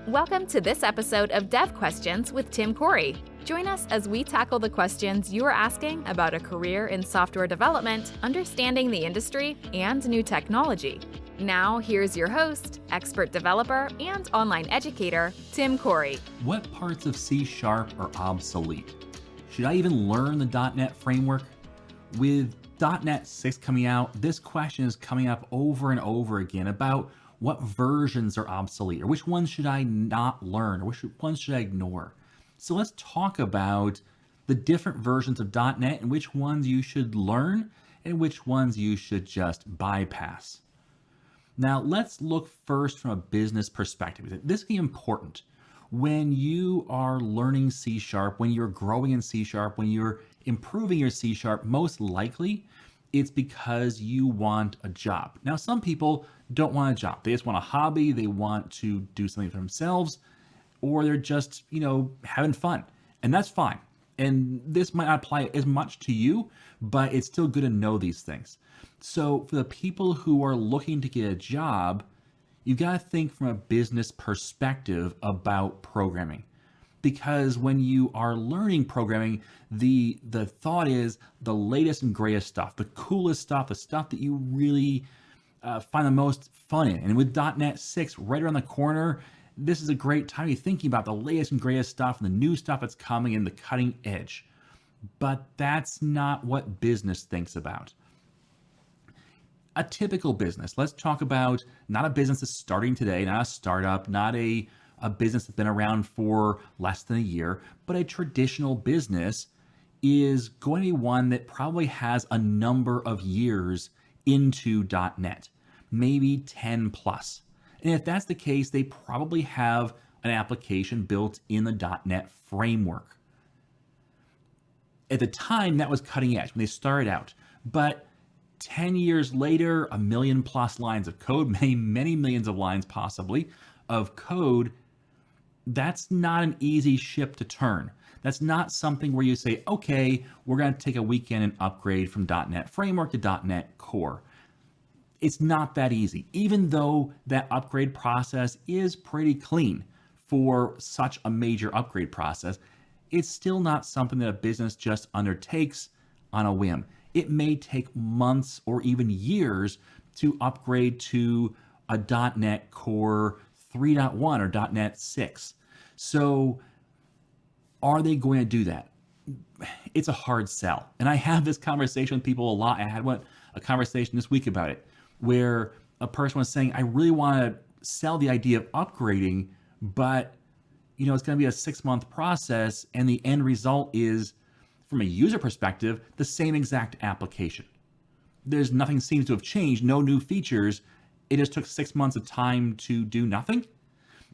Welcome to this episode of Dev Questions with Tim Corey. Join us as we tackle the questions you are asking about a career in software development, understanding the industry, and new technology. Now, here's your host, expert developer, and online educator, Tim Corey. What parts of C# are obsolete? Should I even learn the .NET framework? With .NET 6 coming out, this question is coming up over and over again about what versions are obsolete, or which ones should I not learn, or which ones should I ignore. So let's talk about the different versions of .NET and which ones you should learn and which ones you should just bypass. Now let's look first from a business perspective. This is important. When you are learning C#, when you're growing in C#, when you're improving your C#, most likely it's because you want a job. Now, some people don't want a job. They just want a hobby. They want to do something for themselves, or they're just, having fun. And that's fine. And this might not apply as much to you, but it's still good to know these things. So for the people who are looking to get a job, you've got to think from a business perspective about programming. Because when you are learning programming, the thought is the latest and greatest stuff, the coolest stuff, the stuff that you really find the most fun in. And with .NET 6 right around the corner, this is a great time to be thinking about the latest and greatest stuff and the new stuff that's coming and the cutting edge. But that's not what business thinks about. A typical business, let's talk about not a business that's starting today, not a startup, not a business that's been around for less than a year, but a traditional business is going to be one that probably has a number of years into .NET, maybe 10 plus. And if that's the case, they probably have an application built in the .NET framework. At the time, that was cutting edge when they started out, but 10 years later, a million plus lines of code, many millions of lines possibly of code, that's not an easy ship to turn. That's not something where you say, okay, we're going to take a weekend and upgrade from .NET Framework to .NET Core. It's not that easy, even though that upgrade process is pretty clean for such a major upgrade process. It's still not something that a business just undertakes on a whim. It may take months or even years to upgrade to a .NET Core 3.1 or .NET 6. So are they going to do that? It's a hard sell. And I have this conversation with people a lot. I had a conversation this week about it where a person was saying, I really want to sell the idea of upgrading, but it's going to be a 6-month process. And the end result is, from a user perspective, the same exact application. There's nothing seems to have changed, no new features. It just took 6 months of time to do nothing.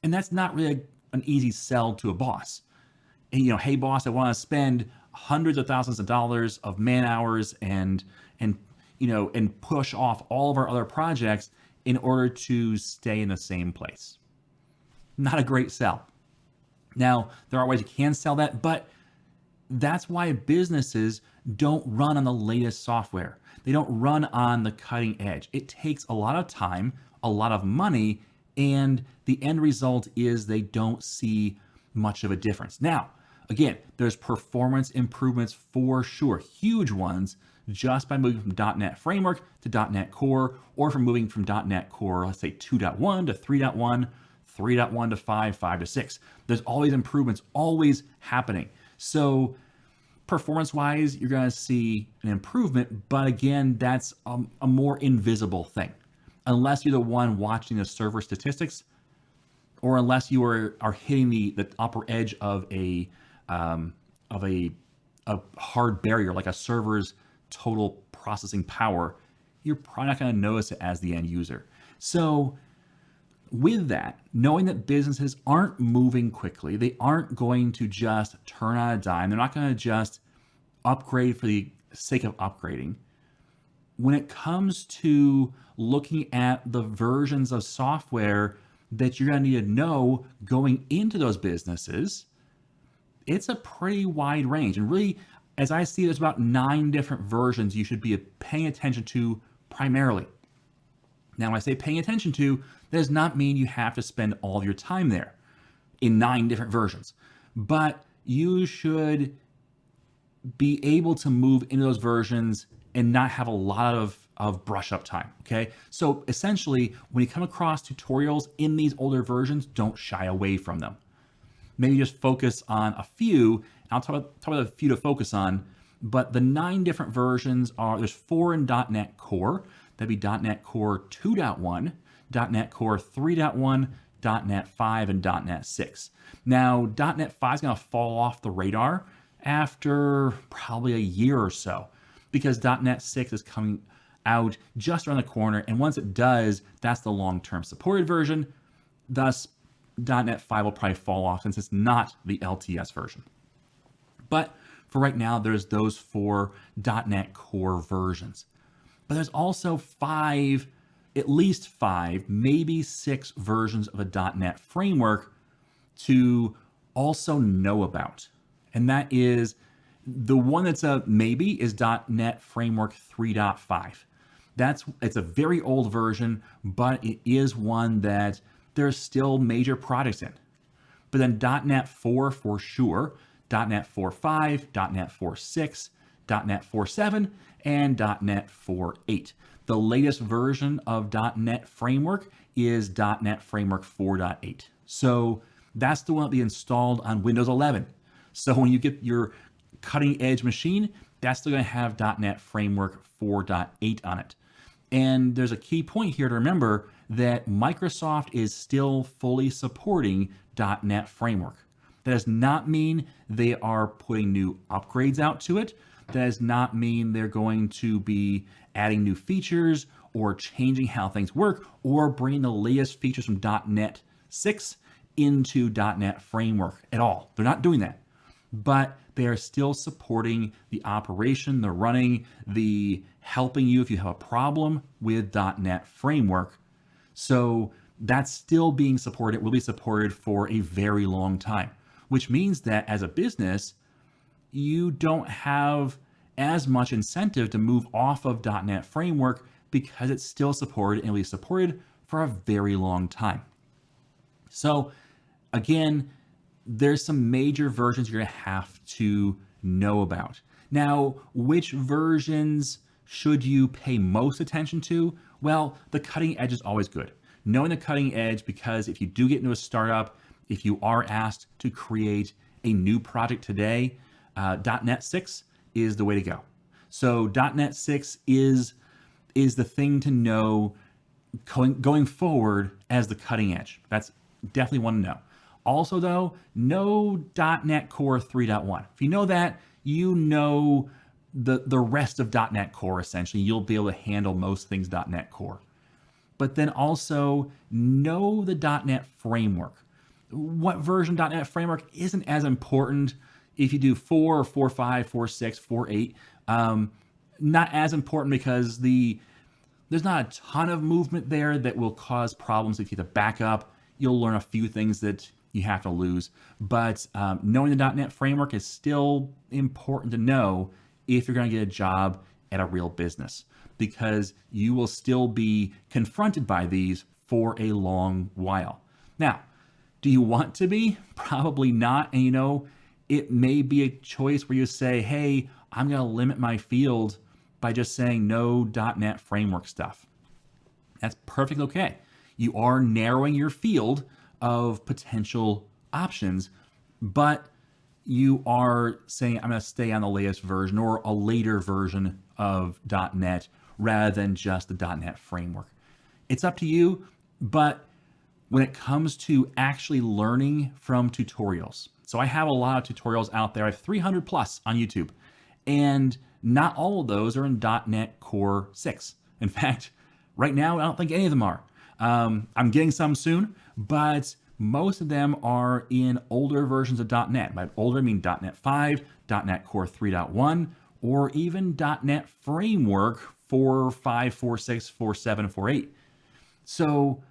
And that's not really an easy sell to a boss. And, hey boss, I want to spend hundreds of thousands of dollars of man hours and push off all of our other projects in order to stay in the same place. Not a great sell. Now, there are ways you can sell that, but that's why businesses don't run on the latest software. They don't run on the cutting edge. It takes a lot of time, a lot of money, and the end result is they don't see much of a difference. Now, again, there's performance improvements for sure, huge ones, just by moving from .NET Framework to .NET Core, or from moving from .NET Core, let's say 2.1 to 3.1, 3.1 to 5, 5 to 6. There's always improvements, always happening. So performance-wise, you're going to see an improvement, but again, that's a more invisible thing. Unless you're the one watching the server statistics, or unless you are hitting the upper edge of a hard barrier, like a server's total processing power, you're probably not going to notice it as the end user. So with that, knowing that businesses aren't moving quickly, they aren't going to just turn on a dime, they're not going to just upgrade for the sake of upgrading. When it comes to looking at the versions of software that you're going to need to know going into those businesses, it's a pretty wide range. And really, as I see, there's about 9 different versions you should be paying attention to primarily. Now, when I say paying attention to, that does not mean you have to spend all of your time there. in 9 different versions. But you should be able to move into those versions and not have a lot of brush up time, okay? So essentially, when you come across tutorials in these older versions, don't shy away from them. Maybe just focus on a few, and I'll talk about a few to focus on, but the 9 different versions there's 4 in .NET Core. That'd be .NET Core 2.1, .NET Core 3.1, .NET 5, and .NET 6. Now, .NET 5 is going to fall off the radar after probably a year or so, because .NET 6 is coming out just around the corner, and once it does, that's the long-term supported version. Thus, .NET 5 will probably fall off since it's not the LTS version. But for right now, there's those 4 .NET Core versions. But there's also 5, at least 5, maybe 6 versions of a .NET framework to also know about. And that is, the one that's a maybe is .NET Framework 3.5. It's a very old version, but it is one that there's still major projects in. But then .NET 4 for sure, .NET 4.5, .NET 4.6, .NET 4.7, and .NET 4.8. The latest version of .NET Framework is .NET Framework 4.8. So that's the one that'll be installed on Windows 11. So when you get your cutting edge machine, that's still going to have .NET Framework 4.8 on it. And there's a key point here to remember that Microsoft is still fully supporting .NET Framework. That does not mean they are putting new upgrades out to it. That does not mean they're going to be adding new features or changing how things work or bringing the latest features from .NET 6 into .NET Framework at all. They're not doing that. But they are still supporting the operation, the running, the helping you if you have a problem with .NET Framework. So that's still being supported, will be supported for a very long time, which means that as a business, you don't have as much incentive to move off of .NET Framework because it's still supported and will be supported for a very long time. So again, there's some major versions you're going to have to know about. Now, which versions should you pay most attention to? Well, the cutting edge is always good. Knowing the cutting edge, because if you do get into a startup, if you are asked to create a new project today, .NET 6 is the way to go. So .NET 6 is the thing to know going forward as the cutting edge. That's definitely one to know. Also, though, know .NET Core 3.1. If you know that, you know the rest of .NET Core, essentially. You'll be able to handle most things .NET Core. But then also know the .NET Framework. What version .NET Framework isn't as important if you do 4 or 4.5, 4.6, 4.8. Not as important because there's not a ton of movement there that will cause problems if you have to back up. You'll learn a few things that you have to lose. But knowing the .NET Framework is still important to know if you're going to get a job at a real business, because you will still be confronted by these for a long while. Now, do you want to be? Probably not. And it may be a choice where you say, hey, I'm going to limit my field by just saying no .NET Framework stuff. That's perfectly okay. You are narrowing your field of potential options, but you are saying, I'm going to stay on the latest version or a later version of .NET rather than just the .NET Framework. It's up to you, but when it comes to actually learning from tutorials, so I have a lot of tutorials out there. I have 300 plus on YouTube, and not all of those are in .NET Core 6. In fact, right now, I don't think any of them are. I'm getting some soon, but most of them are in older versions of .NET. By older, I mean .NET 5, .NET Core 3.1, or even .NET Framework 4.5, 4.6, 4.7, 4.8. So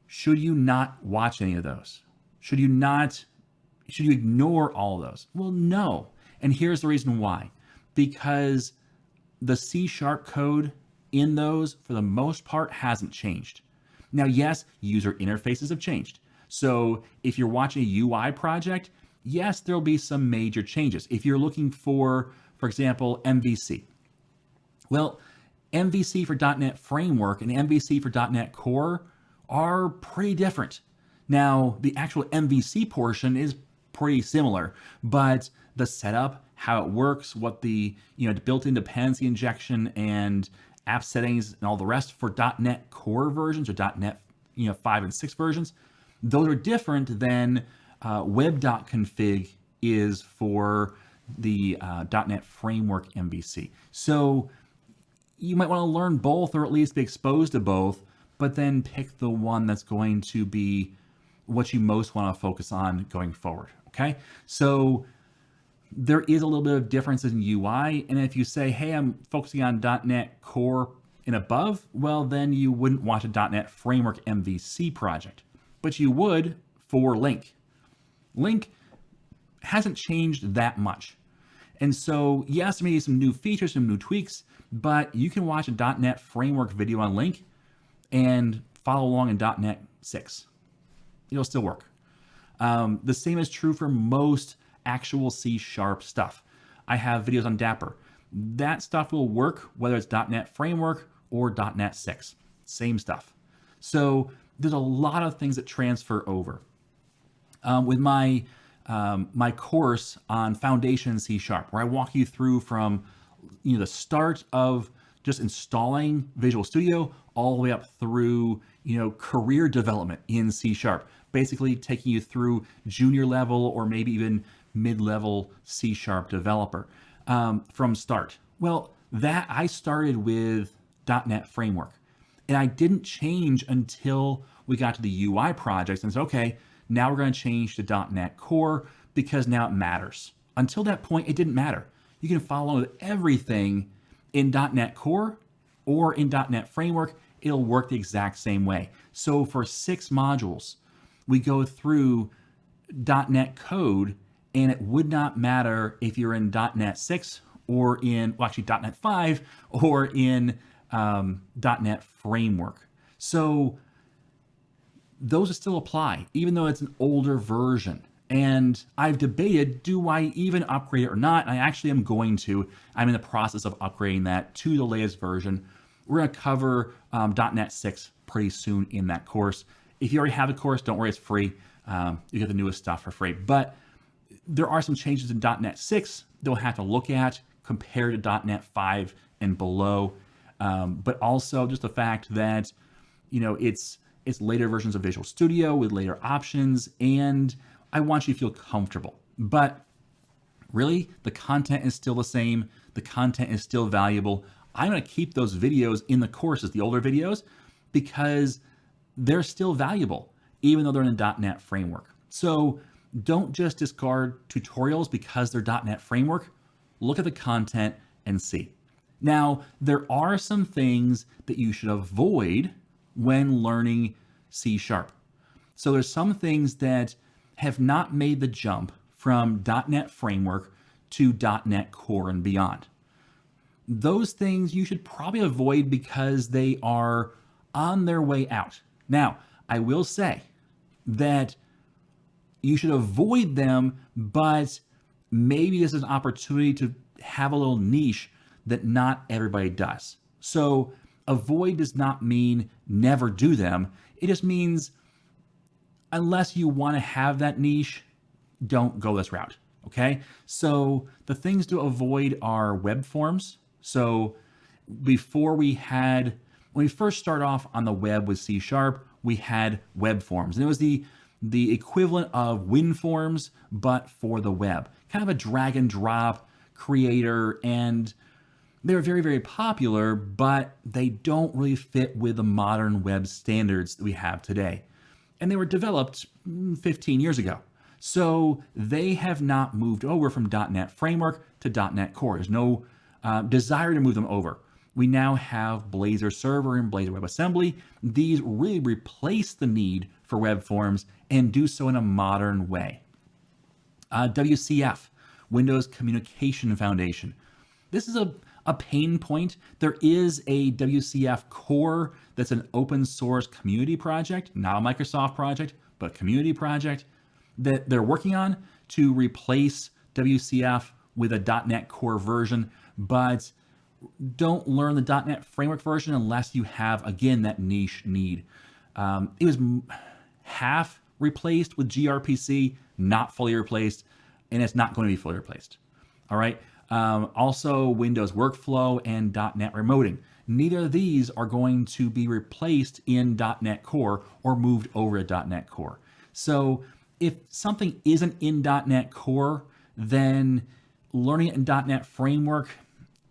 should you not watch any of those? Should you ignore all of those? Well, no. And here's the reason why. Because the C# code in those, for the most part, hasn't changed. Now, yes, user interfaces have changed, So if you're watching a UI project, yes, there'll be some major changes. If you're looking for example, MVC. Well, MVC for .NET Framework and MVC for .NET Core are pretty different. Now, the actual MVC portion is pretty similar, but the setup, how it works, what the built-in dependency injection and app settings and all the rest for .NET Core versions or .NET 5 and 6 versions, those are different than web.config is for the .NET Framework MVC. So you might want to learn both or at least be exposed to both, but then pick the one that's going to be what you most want to focus on going forward, okay? So there is a little bit of differences in UI, and if you say, hey, I'm focusing on .NET Core and above, well, then you wouldn't watch a .NET Framework MVC project, but you would for Link. Link hasn't changed that much. And so, yes, there may be some new features, some new tweaks, but you can watch a .NET Framework video on Link and follow along in .NET 6. It'll still work. The same is true for most actual C# stuff. I have videos on Dapper. That stuff will work whether it's .NET Framework or .NET 6. Same stuff. So there's a lot of things that transfer over. With my course on Foundation C#, where I walk you through from the start of just installing Visual Studio all the way up through career development in C#, basically taking you through junior level or maybe even mid-level C# developer from start. Well, that I started with .NET Framework, and I didn't change until we got to the UI projects and said, okay, now we're going to change to .NET Core because now it matters. Until that point, it didn't matter. You can follow with everything in .NET Core or in .NET Framework. It'll work the exact same way. So for 6 modules, we go through .NET code, and it would not matter if you're in .NET 6 or .NET 5 or in .NET Framework. So those still apply, even though it's an older version. And I've debated, do I even upgrade it or not? I actually am going to. I'm in the process of upgrading that to the latest version. We're going to cover .NET 6 pretty soon in that course. If you already have the course, don't worry, it's free. You get the newest stuff for free. But there are some changes in .NET 6 that we'll have to look at compared to .NET 5 and below. But also just the fact that, it's later versions of Visual Studio with later options, and I want you to feel comfortable. But really, the content is still the same. The content is still valuable. I'm going to keep those videos in the courses, the older videos, because they're still valuable, even though they're in the .NET Framework. So don't just discard tutorials because they're .NET Framework. Look at the content and see. Now, there are some things that you should avoid when learning C#. So there's some things that have not made the jump from .NET Framework to .NET Core and beyond. Those things you should probably avoid because they are on their way out. Now, I will say that you should avoid them, but maybe this is an opportunity to have a little niche that not everybody does. So avoid does not mean never do them. It just means unless you want to have that niche, don't go this route, okay? So the things to avoid are web forms. So when we first start off on the web with C#, we had web forms. And it was the equivalent of WinForms, but for the web. Kind of a drag and drop creator, and they're very, very popular, but they don't really fit with the modern web standards that we have today. And they were developed 15 years ago. So they have not moved over from .NET Framework to .NET Core. There's no desire to move them over. We now have Blazor Server and Blazor WebAssembly. These really replace the need for web forms and do so in a modern way. WCF, Windows Communication Foundation. This is a pain point. There is a WCF core that's an open source community project, not a Microsoft project, but community project that they're working on to replace WCF with a .NET Core version, but don't learn the .NET Framework version unless you have, again, that niche need. It was half replaced with gRPC, not fully replaced, and it's not going to be fully replaced. All right. Also, Windows Workflow and .NET Remoting. Neither of these are going to be replaced in .NET Core or moved over to .NET Core. So if something isn't in .NET Core, then learning it in .NET Framework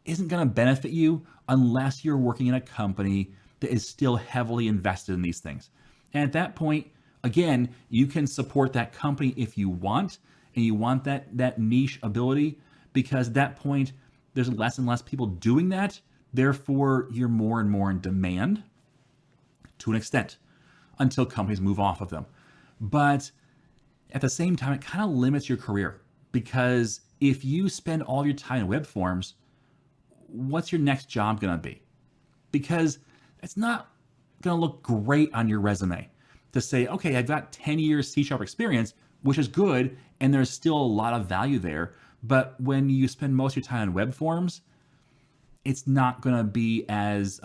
isn't going to benefit you unless you're working in a company that is still heavily invested in these things. And at that point, again, you can support that company if you want, and you want that niche ability, because at that point, there's less and less people doing that. Therefore, you're more and more in demand to an extent until companies move off of them. But at the same time, it kind of limits your career, because if you spend all your time in web forms, what's your next job going to be? Because it's not going to look great on your resume to say, okay, I've got 10 years C# experience, which is good, and there's still a lot of value there. But when you spend most of your time in web forms, it's not going to be as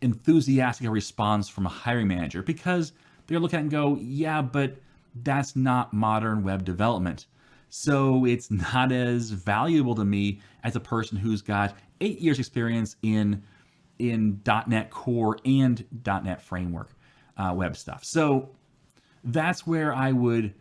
enthusiastic a response from a hiring manager, because they're looking at it and go, yeah, but that's not modern web development. So it's not as valuable to me as a person who's got 8 years experience in .NET Core and .NET Framework web stuff. So that's where I would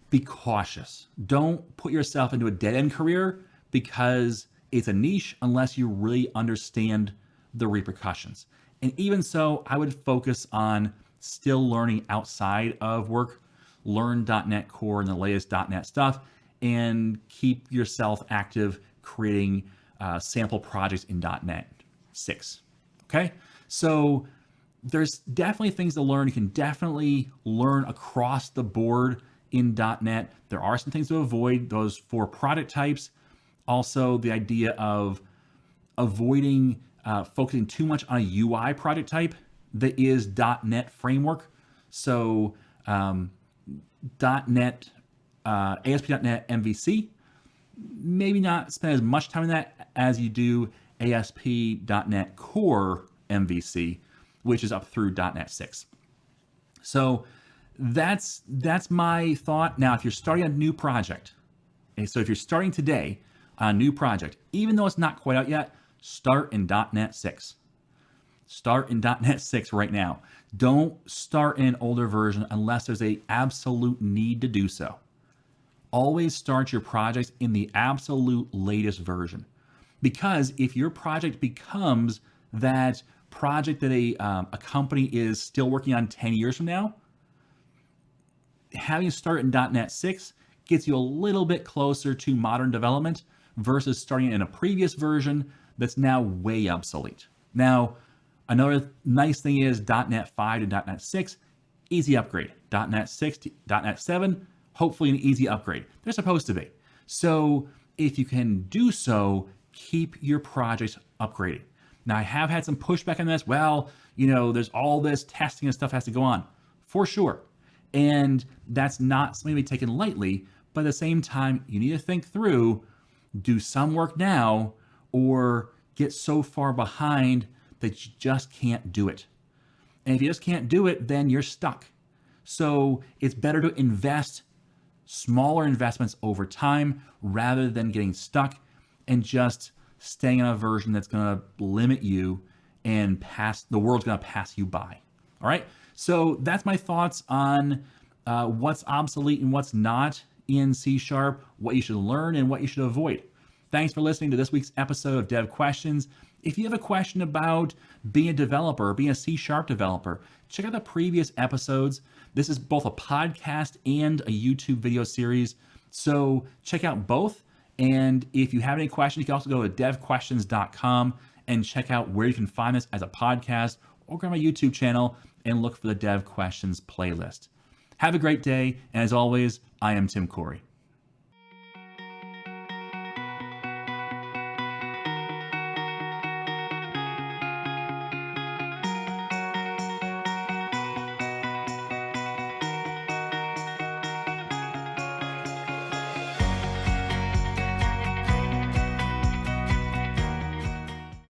be cautious. Don't put yourself into a dead-end career because it's a niche unless you really understand the repercussions. And even so, I would focus on still learning outside of work, learn .NET Core and the latest .NET stuff, and keep yourself active creating sample projects in .NET 6. Okay, so there's definitely things to learn. You can definitely learn across the board in .NET. There are some things to avoid, those 4 product types. Also, the idea of avoiding focusing too much on a UI project type that is .NET Framework. So .NET, ASP.NET MVC, maybe not spend as much time on that as you do ASP.NET Core MVC, which is up through .NET 6. So that's my thought. Now, if you're starting a new project, okay, so if you're starting today on a new project, even though it's not quite out yet, start in .NET 6. Start in .NET 6 right now. Don't start in an older version unless there's an absolute need to do so. Always start your projects in the absolute latest version. Because if your project becomes that project that a company is still working on 10 years from now, having you start in .NET 6 gets you a little bit closer to modern development versus starting in a previous version that's now way obsolete. Now, another nice thing is .NET 5 to .NET 6, easy upgrade. .NET 6 to .NET 7, hopefully an easy upgrade. They're supposed to be. So if you can do so, keep your projects upgrading. Now, I have had some pushback on this. Well, there's all this testing and stuff has to go on. For sure. And that's not something to be taken lightly. But at the same time, you need to think through, do some work now or get so far behind that you just can't do it. And if you just can't do it, then you're stuck. So it's better to invest smaller investments over time rather than getting stuck and just staying on a version that's going to limit you and the world's going to pass you by. All right. So that's my thoughts on what's obsolete and what's not in C#, what you should learn and what you should avoid. Thanks for listening to this week's episode of Dev Questions. If you have a question about being a developer, being a C# developer, check out the previous episodes. This is both a podcast and a YouTube video series. So check out both. And if you have any questions, you can also go to devquestions.com and check out where you can find this as a podcast, or go to my YouTube channel and look for the Dev Questions playlist. Have a great day. And as always, I am Tim Corey.